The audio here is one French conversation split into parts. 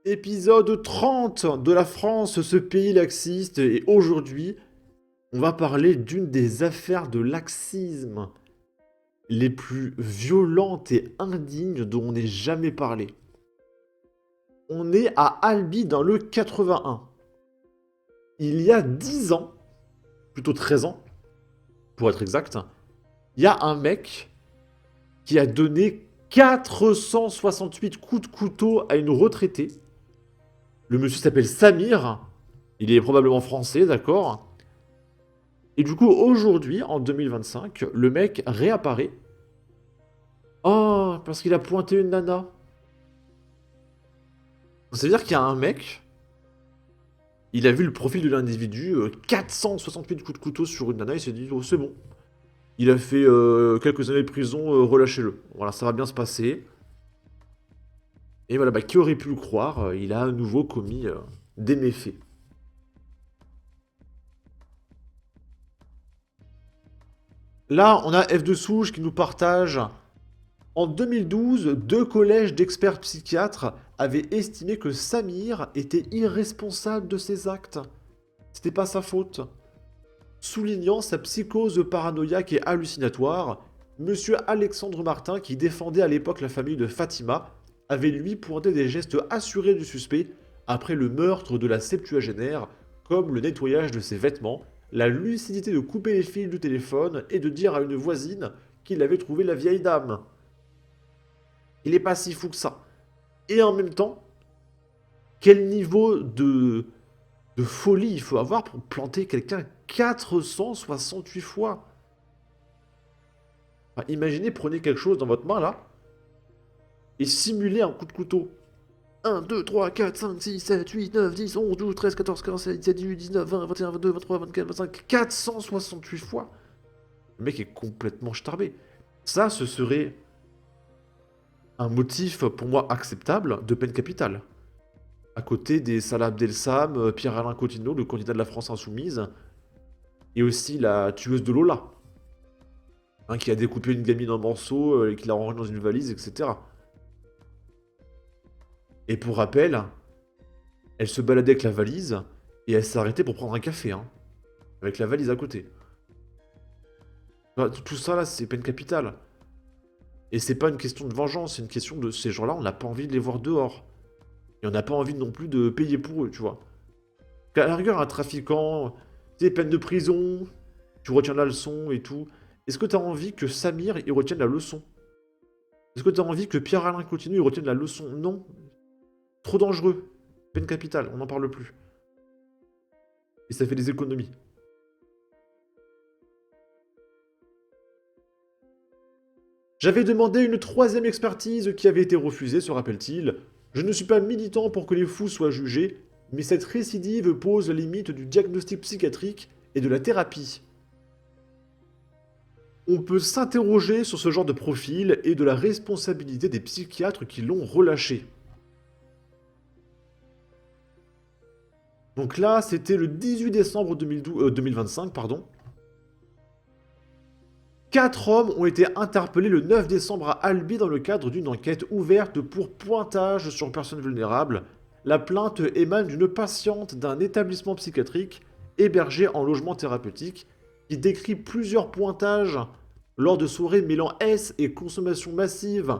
Épisode 30 de la France, ce pays laxiste. Et aujourd'hui, on va parler d'une des affaires de laxisme les plus violentes et indignes dont on ait jamais parlé. On est à Albi dans le 81. Il y a 10 ans, plutôt 13 ans, pour être exact, il y a un mec qui a donné 468 coups de couteau à une retraitée. Le monsieur s'appelle Samir. Il est probablement français, d'accord? Et du coup, aujourd'hui, en 2025, le mec réapparaît. Oh, parce qu'il a pointé une nana. Ça veut dire qu'il y a un mec, il a vu le profil de l'individu, 468 coups de couteau sur une nana, il s'est dit, oh, c'est bon. Il a fait quelques années de prison, relâchez-le. Voilà, ça va bien se passer. Et voilà, bah, qui aurait pu le croire, il a à nouveau commis des méfaits. Là, on a F de Souche qui nous partage. En 2012, deux collèges d'experts psychiatres avaient estimé que Samir était irresponsable de ses actes. C'était pas sa faute. Soulignant sa psychose paranoïaque et hallucinatoire, Monsieur Alexandre Martin, qui défendait à l'époque la famille de Fatima, avait lui pointé des gestes assurés du suspect après le meurtre de la septuagénaire, comme le nettoyage de ses vêtements, la lucidité de couper les fils du téléphone et de dire à une voisine qu'il avait trouvé la vieille dame. Il est pas si fou que ça. Et en même temps, quel niveau de folie il faut avoir pour planter quelqu'un 468 fois? Enfin, imaginez, prenez quelque chose dans votre main là et simulez un coup de couteau. 1, 2, 3, 4, 5, 6, 7, 8, 9, 10, 11, 12, 13, 14, 15, 16, 17, 18, 19, 20, 21, 22, 23, 24, 25, 468 fois. Le mec est complètement starbé. Ça, ce serait un motif pour moi acceptable de peine capitale. À côté des Salah Abdeslam, Pierre-Alain Coutinho, le candidat de la France insoumise, et aussi la tueuse de Lola, hein, qui a découpé une gamine en morceaux et qui l'a rangée dans une valise, etc. Et pour rappel, elle se baladait avec la valise et elle s'est arrêtée pour prendre un café, hein, avec la valise à côté. Bah, tout ça là, c'est peine capitale. Et c'est pas une question de vengeance, c'est une question de ces gens-là, on n'a pas envie de les voir dehors. Et on n'a pas envie non plus de payer pour eux, tu vois. À la rigueur, un trafiquant, tu sais, peine de prison, tu retiens la leçon et tout. Est-ce que tu as envie que Samir, il retienne la leçon? Est-ce que tu as envie que Pierre-Alain Coutinho, il retienne la leçon? Non. Trop dangereux. Peine capitale, on n'en parle plus. Et ça fait des économies. J'avais demandé une troisième expertise qui avait été refusée, se rappelle-t-il. Je ne suis pas militant pour que les fous soient jugés, mais cette récidive pose la limite du diagnostic psychiatrique et de la thérapie. On peut s'interroger sur ce genre de profil et de la responsabilité des psychiatres qui l'ont relâché. Donc là, c'était le 18 décembre 2025, pardon. 4 hommes ont été interpellés le 9 décembre à Albi dans le cadre d'une enquête ouverte pour pointage sur personnes vulnérables. La plainte émane d'une patiente d'un établissement psychiatrique hébergé en logement thérapeutique qui décrit plusieurs pointages lors de soirées mêlant S et consommation massive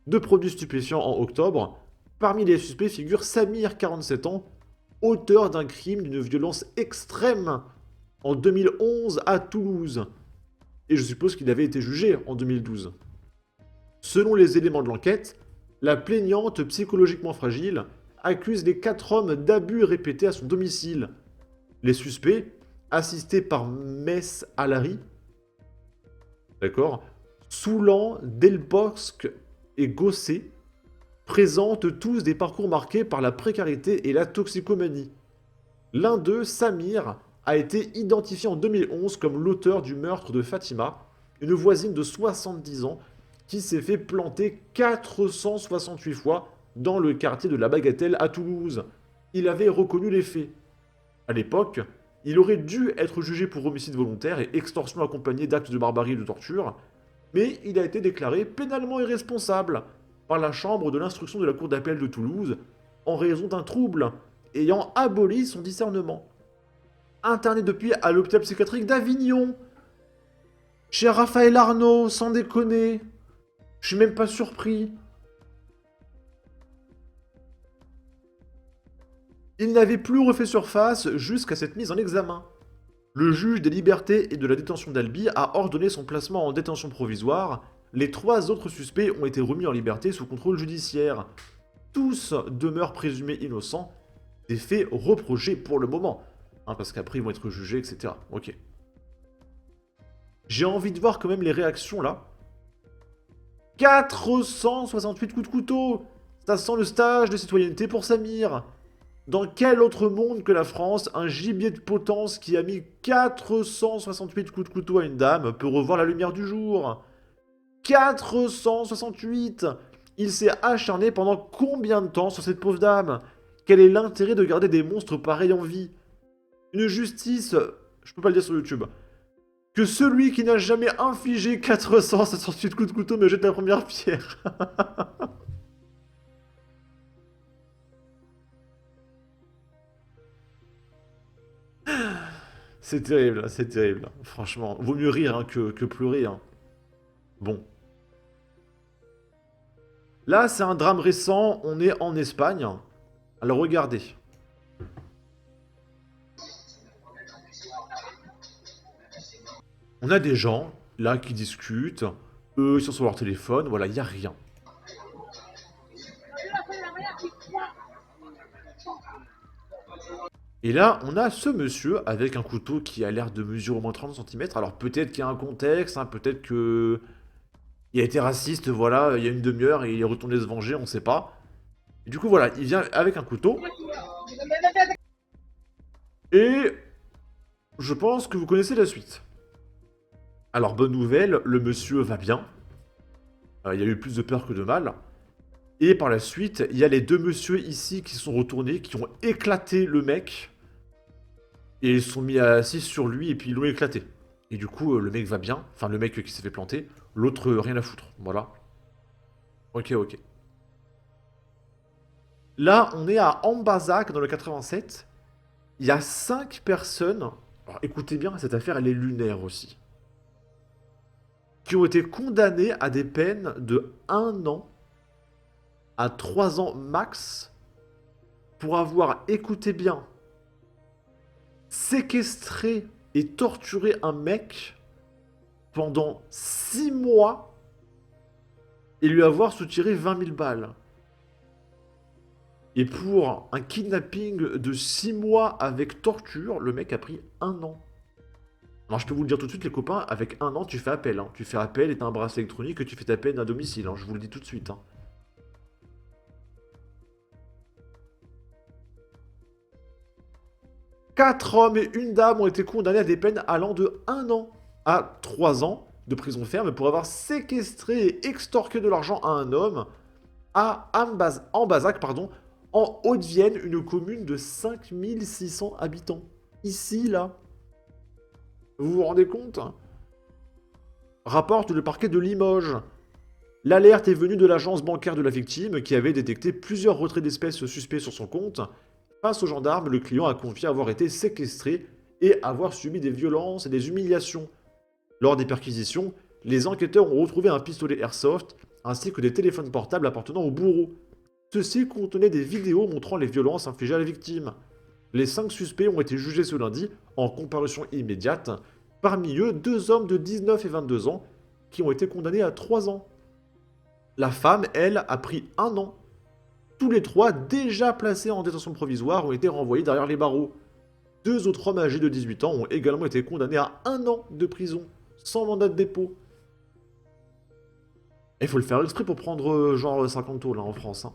de produits stupéfiants en octobre. Parmi les suspects figure Samir, 47 ans, auteur d'un crime d'une violence extrême en 2011 à Toulouse. Et je suppose qu'il avait été jugé en 2012. Selon les éléments de l'enquête, la plaignante psychologiquement fragile accuse les 4 hommes d'abus répétés à son domicile. Les suspects, assistés par Mess Alary, d'accord, Soulan, Delbosque et Gosset, présentent tous des parcours marqués par la précarité et la toxicomanie. L'un d'eux, Samir, a été identifié en 2011 comme l'auteur du meurtre de Fatima, une voisine de 70 ans qui s'est fait planter 468 fois dans le quartier de la Bagatelle à Toulouse. Il avait reconnu les faits. À l'époque, il aurait dû être jugé pour homicide volontaire et extorsion accompagnée d'actes de barbarie et de torture, mais il a été déclaré pénalement irresponsable par la chambre de l'instruction de la cour d'appel de Toulouse en raison d'un trouble ayant aboli son discernement. Interné depuis à l'hôpital psychiatrique d'Avignon, chez Raphaël Arnaud, sans déconner. Je suis même pas surpris. Il n'avait plus refait surface jusqu'à cette mise en examen. Le juge des libertés et de la détention d'Albi a ordonné son placement en détention provisoire. Les 3 autres suspects ont été remis en liberté sous contrôle judiciaire. Tous demeurent présumés innocents des faits reprochés pour le moment. Hein, parce qu'après ils vont être jugés, etc. Ok. J'ai envie de voir quand même les réactions là. 468 coups de couteau. Ça sent le stage de citoyenneté pour Samir. Dans quel autre monde que la France, un gibier de potence qui a mis 468 coups de couteau à une dame peut revoir la lumière du jour? 468! Il s'est acharné pendant combien de temps sur cette pauvre dame? Quel est l'intérêt de garder des monstres pareils en vie? Une justice, je peux pas le dire sur YouTube, que celui qui n'a jamais infligé 468 coups de couteau me jette la première pierre. C'est terrible, c'est terrible. Franchement, vaut mieux rire hein, que pleurer. Hein. Bon. Là, c'est un drame récent. On est en Espagne. Alors, regardez. On a des gens, là, qui discutent. Eux, ils sont sur leur téléphone. Voilà, il n'y a rien. Et là, on a ce monsieur avec un couteau qui a l'air de mesurer au moins 30 cm. Alors peut-être qu'il y a un contexte, hein, peut-être que il a été raciste, voilà, il y a une demi-heure et il est retourné se venger, on sait pas. Et du coup, voilà, il vient avec un couteau. Et je pense que vous connaissez la suite. Alors, bonne nouvelle, le monsieur va bien. Il y a eu plus de peur que de mal. Et par la suite, il y a les 2 messieurs ici qui sont retournés, qui ont éclaté le mec. Et ils sont mis assis sur lui et puis ils l'ont éclaté. Et du coup, le mec va bien. Enfin, le mec qui s'est fait planter. L'autre, rien à foutre. Voilà. Ok, ok. Là, on est à Ambazac, dans le 87. Il y a 5 personnes. Alors, écoutez bien, cette affaire, elle est lunaire aussi. Qui ont été condamnées à des peines de 1 an à 3 ans max pour avoir, écoutez bien, séquestré et torturé un mec pendant 6 mois et lui avoir soutiré 20 000 balles. Et pour un kidnapping de 6 mois avec torture, le mec a pris 1 an. Alors je peux vous le dire tout de suite les copains, avec 1 an tu fais appel. Hein. Tu fais appel et t'as un bracelet électronique et tu fais ta peine à domicile. Hein. Je vous le dis tout de suite. Hein. Quatre hommes et une dame ont été condamnés à des peines allant de 1 an à 3 ans de prison ferme pour avoir séquestré et extorqué de l'argent à un homme à Ambazac, en Haute-Vienne, une commune de 5600 habitants. Ici, là. Vous vous rendez compte? Rapporte le parquet de Limoges. L'alerte est venue de l'agence bancaire de la victime qui avait détecté plusieurs retraits d'espèces suspects sur son compte. Face aux gendarmes, le client a confié avoir été séquestré et avoir subi des violences et des humiliations. Lors des perquisitions, les enquêteurs ont retrouvé un pistolet airsoft ainsi que des téléphones portables appartenant au bourreau. Ceux-ci contenaient des vidéos montrant les violences infligées à la victime. Les 5 suspects ont été jugés ce lundi en comparution immédiate. Parmi eux, 2 hommes de 19 et 22 ans qui ont été condamnés à 3 ans. La femme, elle, a pris 1 an. Tous les 3, déjà placés en détention provisoire, ont été renvoyés derrière les barreaux. 2 autres hommes âgés de 18 ans ont également été condamnés à 1 an de prison, sans mandat de dépôt. Il faut le faire exprès pour prendre genre 50 taux là en France. Hein.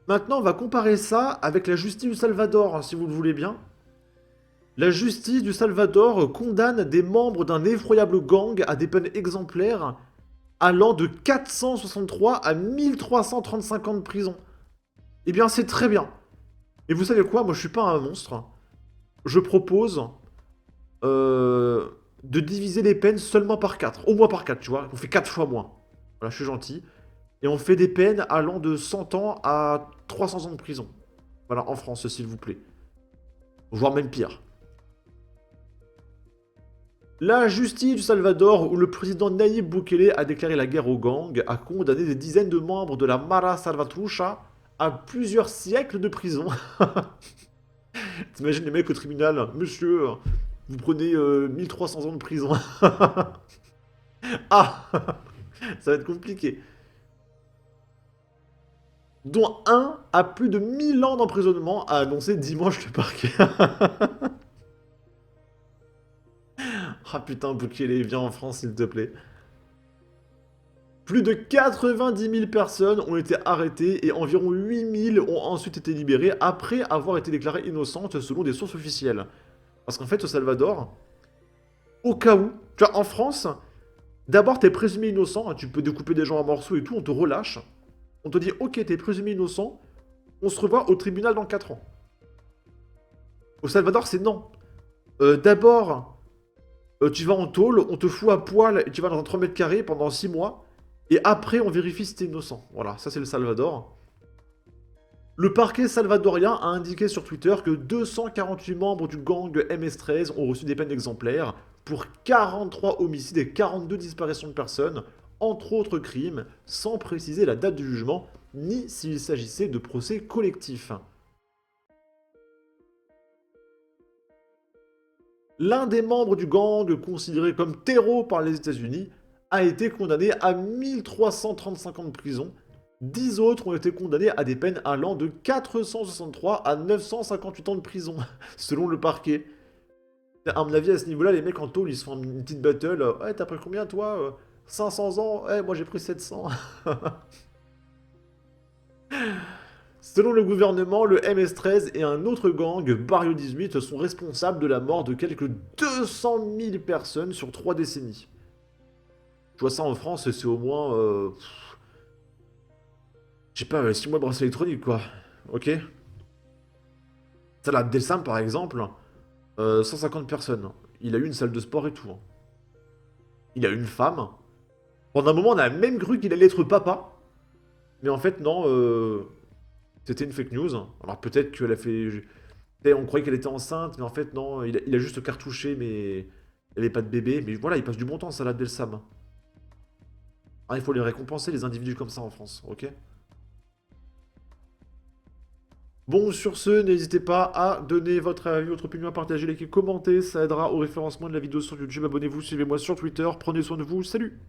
Maintenant, on va comparer ça avec la justice du Salvador, hein, si vous le voulez bien. La justice du Salvador condamne des membres d'un effroyable gang à des peines exemplaires allant de 463 à 1335 ans de prison. Eh bien, c'est très bien. Et vous savez quoi? Moi, je suis pas un monstre. Je propose de diviser les peines seulement par 4, au moins par 4, tu vois. On fait 4 fois moins. Voilà, je suis gentil. Et on fait des peines allant de 100 ans à 300 ans de prison. Voilà, en France, s'il vous plaît. Voire même pire. La justice du Salvador, où le président Nayib Bukele a déclaré la guerre aux gangs, a condamné des dizaines de membres de la Mara Salvatrucha à plusieurs siècles de prison. T'imagines les mecs au tribunal, monsieur, vous prenez 1300 ans de prison. Ah, ça va être compliqué. Dont un a plus de 1000 ans d'emprisonnement, a annoncé dimanche le parquet. Ah putain, Bukele, viens en France s'il te plaît. Plus de 90 000 personnes ont été arrêtées et environ 8 000 ont ensuite été libérées après avoir été déclarées innocentes selon des sources officielles. Parce qu'en fait, au Salvador, au cas où, tu vois, en France, d'abord t'es présumé innocent, hein, tu peux découper des gens en morceaux et tout, on te relâche. On te dit, ok, t'es présumé innocent, on se revoit au tribunal dans 4 ans. Au Salvador, c'est non. D'abord, tu vas en tôle, on te fout à poil et tu vas dans un 3 mètres carrés pendant 6 mois. Et après, on vérifie si t'es innocent. Voilà, ça c'est le Salvador. Le parquet salvadorien a indiqué sur Twitter que 248 membres du gang MS-13 ont reçu des peines exemplaires pour 43 homicides et 42 disparitions de personnes, entre autres crimes, sans préciser la date du jugement, ni s'il s'agissait de procès collectifs. L'un des membres du gang, considéré comme terreau par les États-Unis, a été condamné à 1335 ans de prison. 10 autres ont été condamnés à des peines allant de 463 à 958 ans de prison, selon le parquet. À mon avis, à ce niveau-là, les mecs en tôle, ils se font une petite battle. Ouais, t'as pris combien, toi 500 ans. Ouais, moi j'ai pris 700. Selon le gouvernement, le MS-13 et un autre gang, Barrio 18, sont responsables de la mort de quelques 200 000 personnes sur 3 décennies. Je vois ça en France, c'est au moins... je sais pas, 6 mois de bracelet électronique, quoi. Ok. Ça, là, Abdelsam, par exemple, 150 personnes. Il a eu une salle de sport et tout. Hein. Il a une femme. Pendant un moment, on a même cru qu'il allait être papa. Mais en fait, non, c'était une fake news. Alors peut-être qu'elle a fait... On croyait qu'elle était enceinte, mais en fait, non, il a juste cartouché, mais... Il n'y avait pas de bébé. Mais voilà, il passe du bon temps, ça, là, Abdelsam. Ah, il faut les récompenser, les individus comme ça, en France, ok? Bon, sur ce, n'hésitez pas à donner votre avis, votre opinion, à partager, liker, commenter, ça aidera au référencement de la vidéo sur YouTube. Abonnez-vous, suivez-moi sur Twitter, prenez soin de vous, salut!